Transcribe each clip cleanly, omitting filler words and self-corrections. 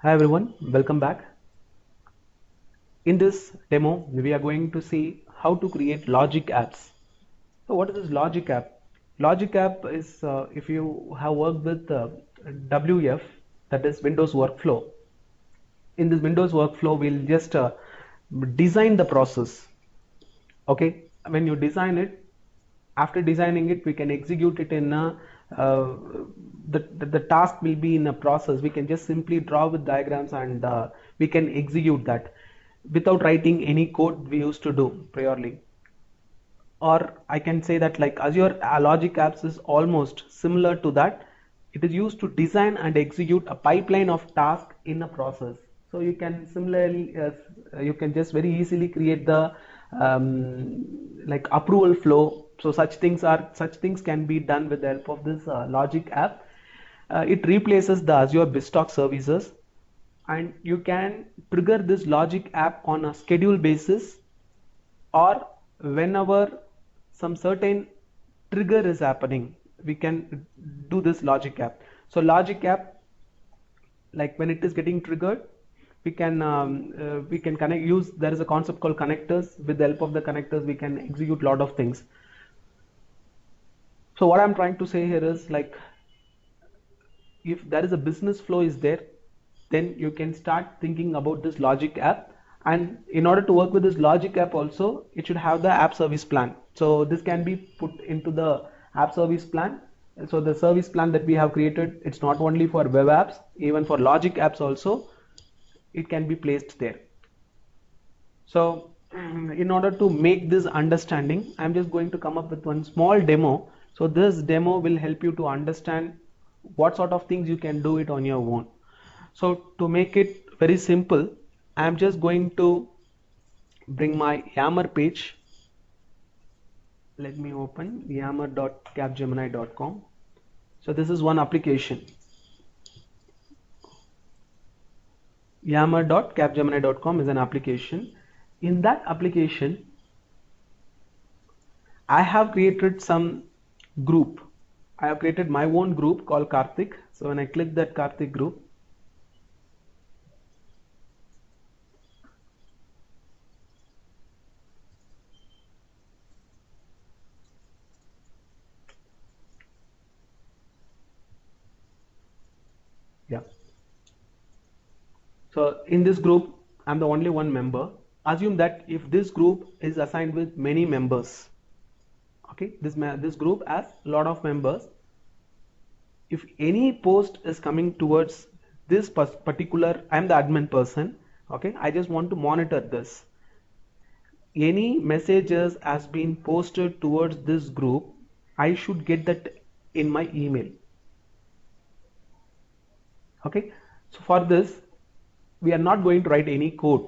Hi everyone, welcome back. In this demo, we are going to see how to create logic apps. So what is this logic app? Logic app is if you have worked with WF, that is Windows Workflow. In this Windows Workflow, we'll just design the process. Okay, when you design it, after designing it, we can execute it in a the task will be in a process. We can just simply draw with diagrams and we can execute that without writing any code we used to do priorly. Or I can say that like Azure Logic Apps is almost similar to that. It is used to design and execute a pipeline of tasks in a process. So you can similarly, you can just very easily create the like approval flow. So such things can be done with the help of this Logic app. It replaces the Azure BizTalk services, and you can trigger this Logic app on a schedule basis or whenever some certain trigger is happening, we can do this logic app. So logic app, like when it is getting triggered, we can connect, use, there is a concept called connectors. With the help of the connectors we can execute a lot of things. So what I'm trying to say here is like, if there is a business flow is there, then you can start thinking about this logic app. And in order to work with this logic app also, it should have the app service plan. So this can be put into the app service plan. So the service plan that we have created, it's not only for web apps, even for logic apps also it can be placed there. So in order to make this understanding, I'm just going to come up with one small demo. So this demo will help you to understand what sort of things you can do it on your own. So to make it very simple, I'm just going to bring my Yammer page. Let me open yammer.capgemini.com. So this is one application. Yammer.capgemini.com is an application. In that application, I have created some group. I have created my own group called Karthik. So when I click that Karthik group, yeah. So in this group, I'm the only one member. Assume that if this group is assigned with many members, okay, this group has a lot of members. If any post is coming towards this particular, I'm the admin person, okay, I just want to monitor this. Any messages has been posted towards this group, I should get that in my email. Okay, so for this we are not going to write any code.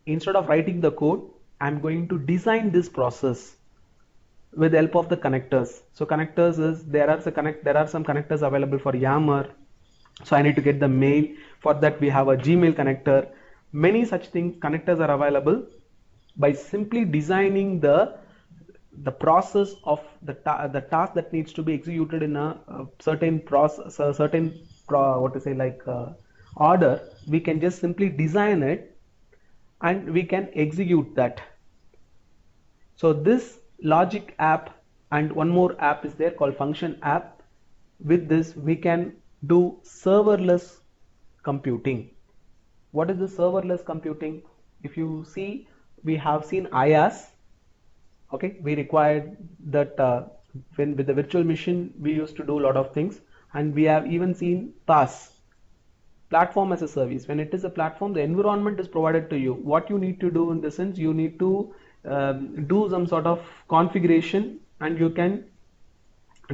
Instead of writing the code, I'm going to design this process with the help of the connectors. So connectors is, there are some connectors available for Yammer. So I need to get the mail. For that we have a Gmail connector. Many such things, connectors are available. By simply designing the process of the task that needs to be executed in a certain process, a certain order, we can just simply design it and we can execute that. So this logic app, and one more app is there called function app. With this we can do serverless computing. What is the serverless computing? If you see, we have seen IaaS. Okay, we required that when with the virtual machine we used to do a lot of things, and we have even seen PaaS, platform as a service. When it is a platform, the environment is provided to you. What you need to do in the sense, you need to do some sort of configuration and you can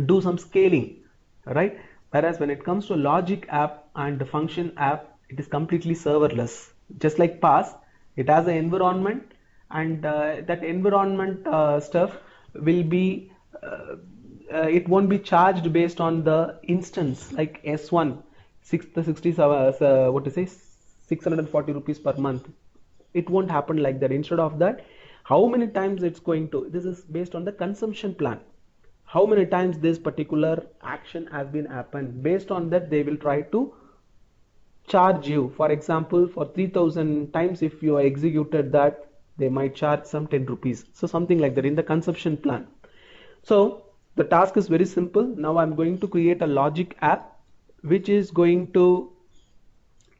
do some scaling, right? Whereas when it comes to logic app and the function app, it is completely serverless. Just like PaaS, it has an environment, and that environment stuff will be it won't be charged based on the instance, like S1 640 rupees per month. It won't happen like that. Instead of that, how many times it's going to, this is based on the consumption plan, how many times this particular action has been happened. Based on that, they will try to charge you. For example, for 3000 times if you executed that, they might charge some 10 rupees. So something like that in the consumption plan. So the task is very simple. Now I'm going to create a logic app which is going to,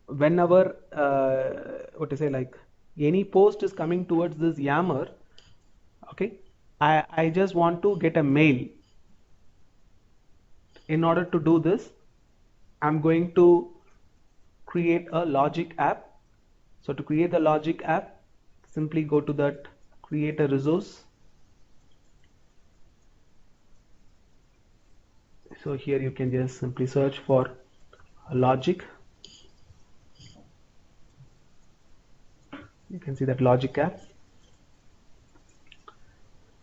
whenever what to say, like any post is coming towards this Yammer, okay, I just want to get a mail. In order to do this, I'm going to create a logic app. So to create the logic app, simply go to that create a resource. So here you can just simply search for logic. You can see that logic app.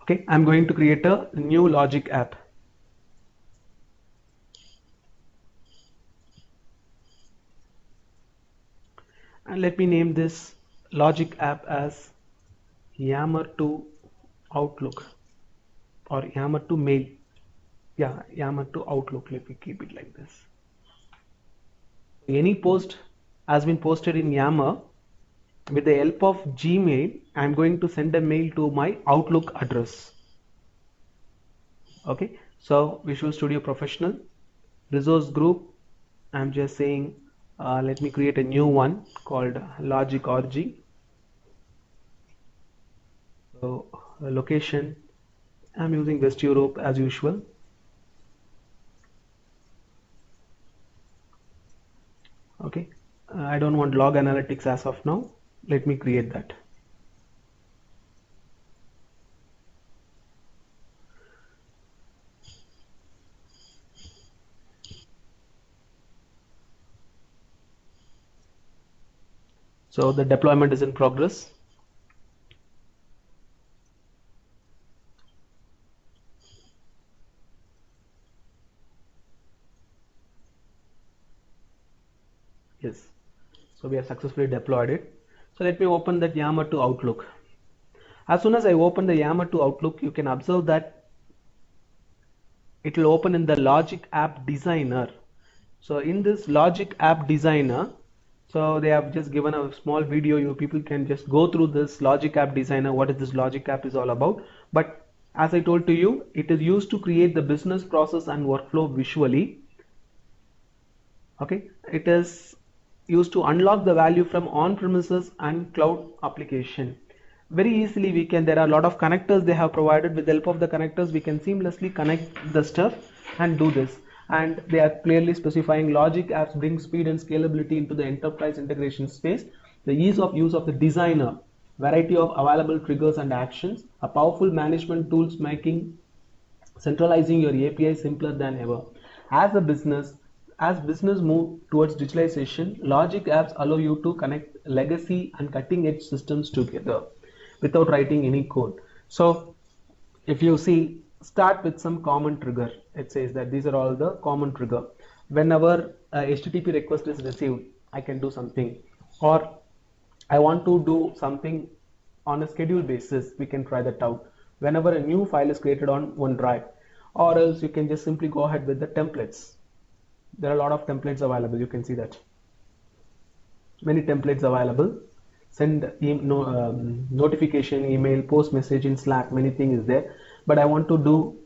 Okay, I'm going to create a new logic app. And let me name this logic app as Yammer to Outlook or Yammer to Mail. Yeah, Yammer to Outlook. Let me keep it like this. Any post has been posted in Yammer. With the help of Gmail, I'm going to send a mail to my Outlook address. Okay, so Visual Studio Professional resource group. I'm just saying, let me create a new one called LogicOrg. So location, I'm using West Europe as usual. Okay, I don't want log analytics as of now. Let me create that. So the deployment is in progress. Yes, so we have successfully deployed it. So let me open that Yammer to Outlook. As soon as I open the Yammer to Outlook, you can observe that it will open in the Logic App Designer. So in this Logic App Designer, so they have just given a small video. You people can just go through this Logic App Designer, what is this Logic App is all about. But as I told to you, it is used to create the business process and workflow visually. Okay, it is used to unlock the value from on-premises and cloud application. Very easily we can, there are a lot of connectors they have provided. With the help of the connectors we can seamlessly connect the stuff and do this. And they are clearly specifying logic apps bring speed and scalability into the enterprise integration space. The ease of use of the designer, variety of available triggers and actions, a powerful management tools making centralizing your API simpler than ever. As business move towards digitalization, logic apps allow you to connect legacy and cutting edge systems together without writing any code. So if you see, start with some common trigger. It says that these are all the common trigger. Whenever a HTTP request is received, I can do something, or I want to do something on a schedule basis. We can try that out. Whenever a new file is created on OneDrive, or else you can just simply go ahead with the templates. There are a lot of templates available. You can see that many templates available. Send notification, email, post message in Slack, many things is there. But I want to do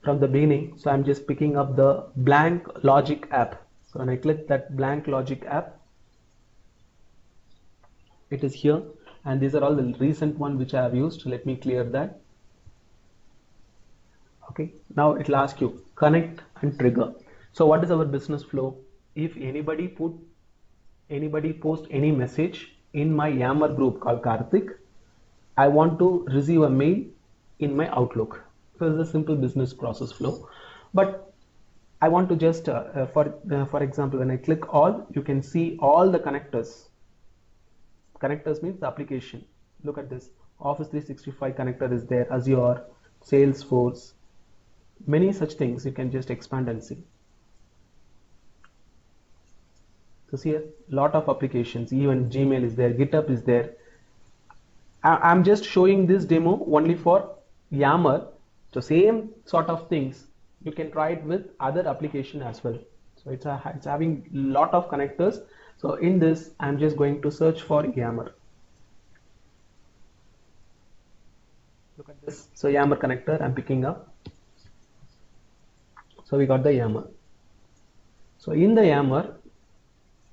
from the beginning, so I'm just picking up the blank logic app. So when I click that blank logic app, it is here, and these are all the recent one which I have used. Let me clear that. Okay, now it will ask you connect and trigger. So what is our business flow? If anybody post any message in my Yammer group called Karthik, I want to receive a mail in my Outlook. So it's a simple business process flow. But I want to just for example, when I click all, you can see all the connectors. Connectors means the application. Look at this. Office 365 connector is there, Azure, Salesforce, many such things. You can just expand and see. So see, a lot of applications, even Gmail is there, GitHub is there. I'm just showing this demo only for Yammer. So same sort of things you can try it with other application as well. So it's having lot of connectors. So in this, I'm just going to search for Yammer. Look at this. So Yammer connector I'm picking up. So we got the Yammer. So in the Yammer,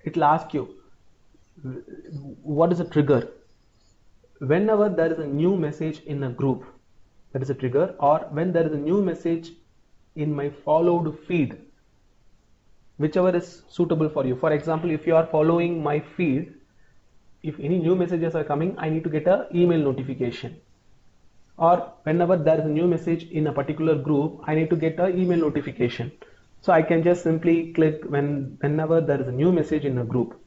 it'll ask you what is a trigger. Whenever there is a new message in a group, that is a trigger, or when there is a new message in my followed feed, whichever is suitable for you. For example, if you are following my feed, if any new messages are coming, I need to get a email notification. Or whenever there is a new message in a particular group, I need to get a email notification. So I can just simply click whenever there is a new message in a group.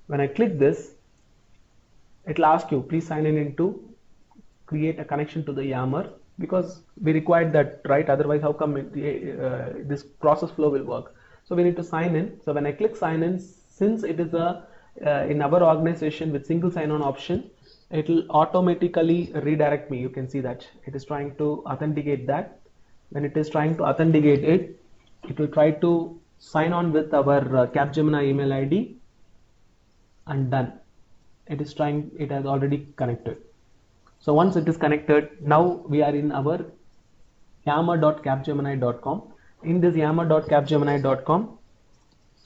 When I click this, it'll ask you, please sign in into create a connection to the Yammer, because we required that, right? Otherwise, how come this process flow will work? So we need to sign in. So when I click sign in, since it is a in our organization with single sign-on option, it will automatically redirect me. You can see that it is trying to authenticate that. When it is trying to authenticate it, it will try to sign on with our Capgemini email ID, and done. It is trying. It has already connected. So once it is connected, now we are in our yammer.capgemini.com. In this yammer.capgemini.com,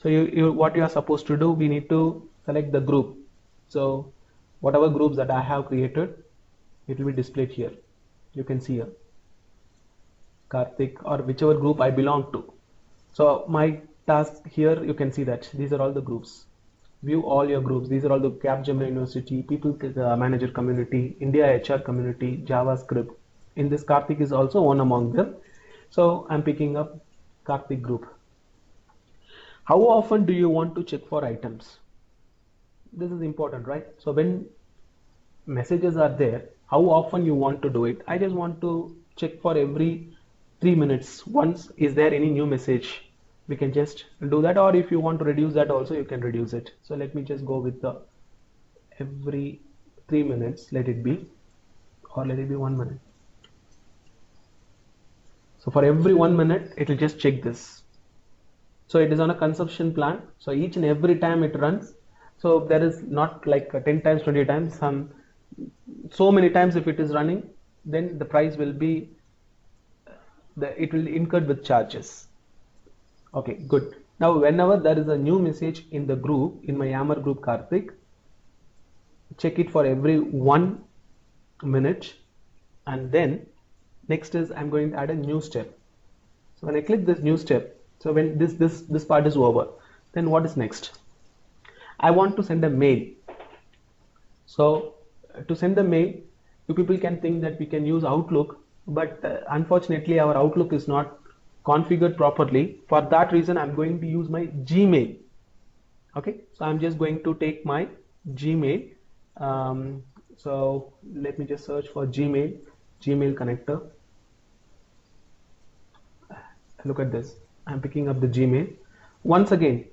so what you are supposed to do, we need to select the group. So whatever groups that I have created, it will be displayed here. You can see here Karthik, or whichever group I belong to. So my task here, you can see that these are all the groups. View all your groups. These are all the Capgemini University, People Manager Community, India HR Community, JavaScript. In this, Karthik is also one among them. So I'm picking up Karthik group. How often do you want to check for items? This is important, right? So when messages are there, how often you want to do it? I just want to check for every 3 minutes. Once, is there any new message? We can just do that, or if you want to reduce that also, you can reduce it. So let me just go with the every 3 minutes, let it be, or let it be 1 minute. So for every 1 minute, it will just check this. So it is on a consumption plan. So each and every time it runs. So there is not like 10 times, 20 times, so many times if it is running, then the price will be, it will incurred with charges. Okay, good. Now whenever there is a new message in the group, in my Yammer group Karthik, check it for every 1 minute, and then next is I'm going to add a new step. So when I click this new step, so when this part is over, then what is next? I want to send a mail. So to send the mail, you people can think that we can use Outlook, but unfortunately our Outlook is not configured properly. For that reason, I'm going to use my Gmail. Okay, so I'm just going to take my Gmail. So let me just search for Gmail connector. Look at this. I'm picking up the Gmail. Once again,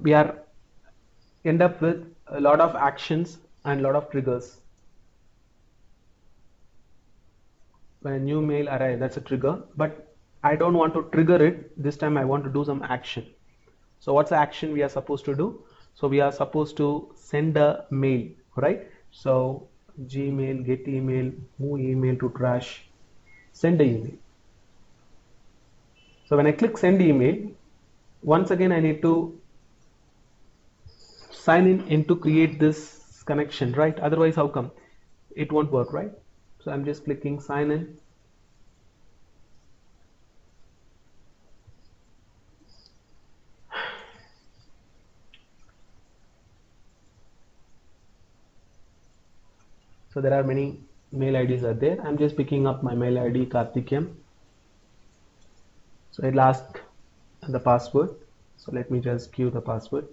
we are end up with a lot of actions and a lot of triggers. When a new mail arrives, that's a trigger, but I don't want to trigger it. This time I want to do some action. So what's the action we are supposed to do? So we are supposed to send a mail, right? So Gmail, get email, move email to trash, send the email. So when I click send email, once again I need to sign in to create this connection, right? Otherwise, how come? It won't work, right? So I'm just clicking sign in. So there are many mail IDs are there. I'm just picking up my mail ID Karthikam. So it'll ask the password. So let me just give the password.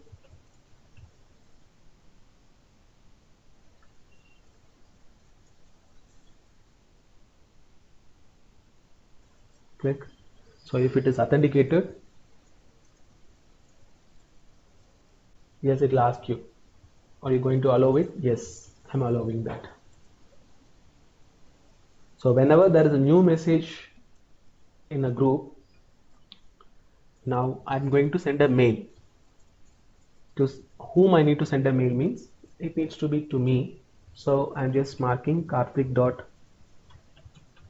Click. So if it is authenticated, yes, it will ask you, are you going to allow it? Yes, I'm allowing that. So whenever there is a new message in a group, Now I'm going to send a mail to whom I need to send a mail means it needs to be to me. So I'm just marking Karthik dot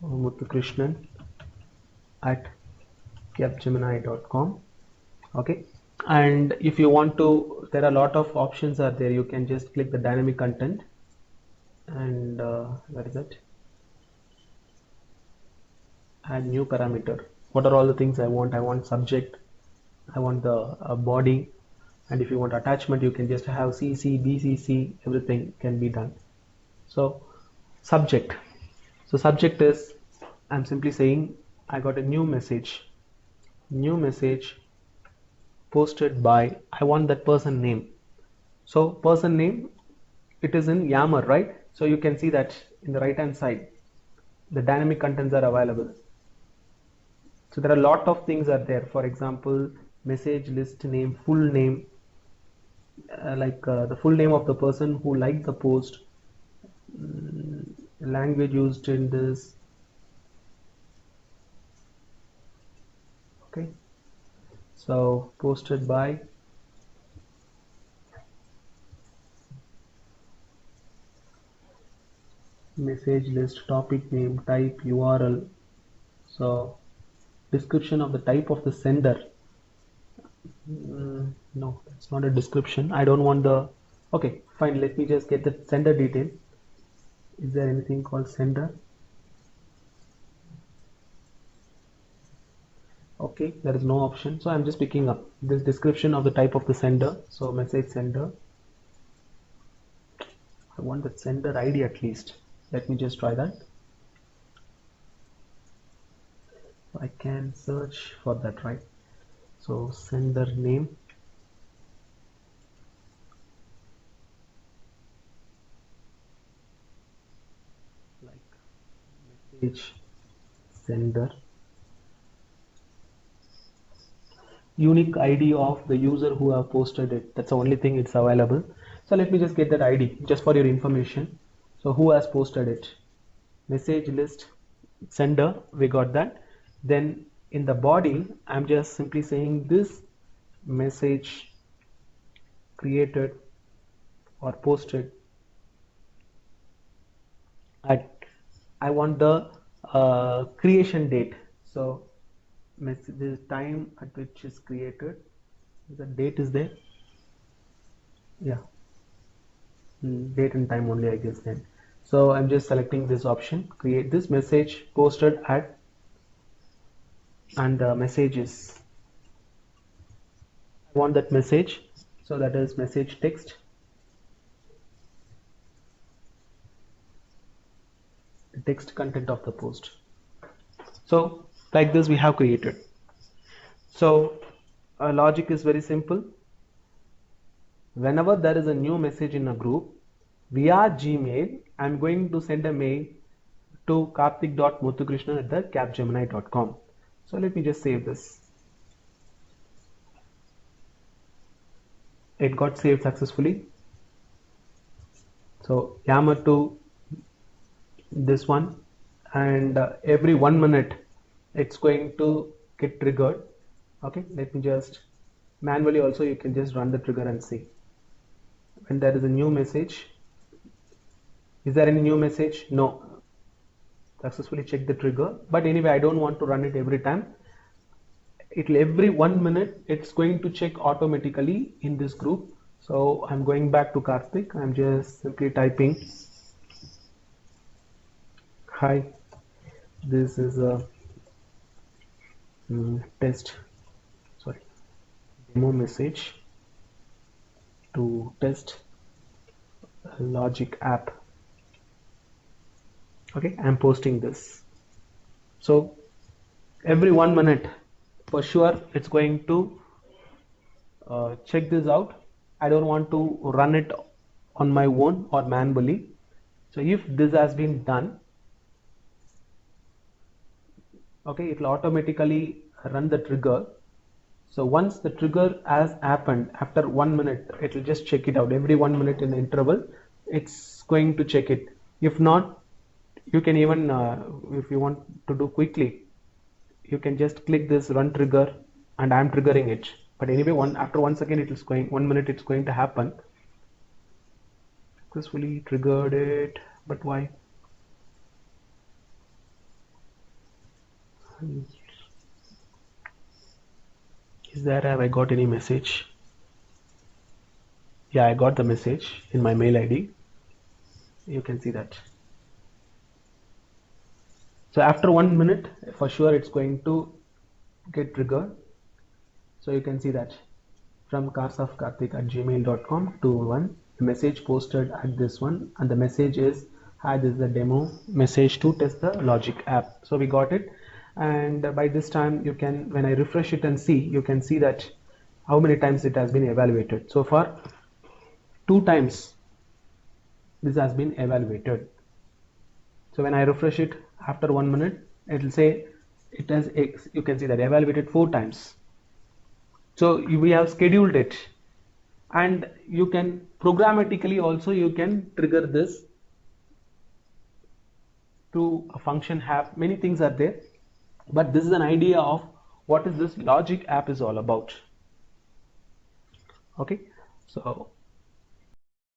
Muthukrishnan at capgemini.com. Okay. And if you want to, there are a lot of options are there. You can just click the dynamic content and where is it? Add new parameter. What are all the things I want? I want subject, I want the body, and if you want attachment, you can just have CC, BCC, everything can be done. So subject. So subject is, I'm simply saying I got a new message posted by, I want that person name. So person name, it is in Yammer, right? So you can see that in the right hand side, the dynamic contents are available. So there are a lot of things are there. For example, message list name, full name, the full name of the person who liked the post, language used in this. Okay, so posted by, message list, topic name, type, URL. So description of the type of the sender. No, it's not a description. I don't want the, okay, fine. Let me just get the sender detail. Is there anything called sender? Okay, there is no option. So I'm just picking up this description of the type of the sender. So message sender. I want the sender ID at least. Let me just try that. I can search for that, right? So sender name. Like message sender. Unique ID of the user who have posted it. That's the only thing it's available. So let me just get that ID just for your information. So who has posted it? Message list sender, we got that. Then in the body, I'm just simply saying this message created or posted at, I want the creation date. So this time at which is created, the date is there. Yeah, date and time only, I guess then. So I'm just selecting this option, create this message posted at, and the message is, I want that message. So that is message text, the text content of the post. So like this we have created. So logic is very simple. Whenever there is a new message in a group via Gmail, I'm going to send a mail to karthik.muthukrishnan at the capgemini.com. So let me just save this. It got saved successfully. So Yammer to this one, and every 1 minute it's going to get triggered. Okay, let me just manually also, you can just run the trigger and see when there is a new message. Is there any new message? No. Successfully check the trigger, but anyway I don't want to run it every time. It'll every 1 minute it's going to check automatically in this group. So I'm going back to Karthik. I'm just simply typing, hi, this is a demo message to test LogicApp. Okay, I'm posting this. So every 1 minute for sure it's going to check this out. I don't want to run it on my own or manually. So if this has been done, okay, it will automatically run the trigger. So once the trigger has happened, after 1 minute, it will just check it out. Every 1 minute in the interval, it's going to check it. If not, you can even, if you want to do quickly, you can just click this run trigger and I'm triggering it. But anyway, after 1 second it is going, 1 minute it's going to happen. Successfully triggered it, but why? Is there, have I got any message? Yeah, I got the message in my mail ID. You can see that. So after 1 minute, for sure it's going to get triggered. So you can see that from carsofkarthik@gmail.com to one, the message posted at this one, and the message is, hi, this is the demo message to test the Logic app. So we got it, and by this time you can, when I refresh it and see, you can see that how many times it has been evaluated. So far 2 times this has been evaluated. So when I refresh it after 1 minute, it will say it has, you can see that evaluated 4 times. So we have scheduled it, and you can programmatically also you can trigger this to a function. Have many things are there, but this is an idea of what is this Logic app is all about. Okay, so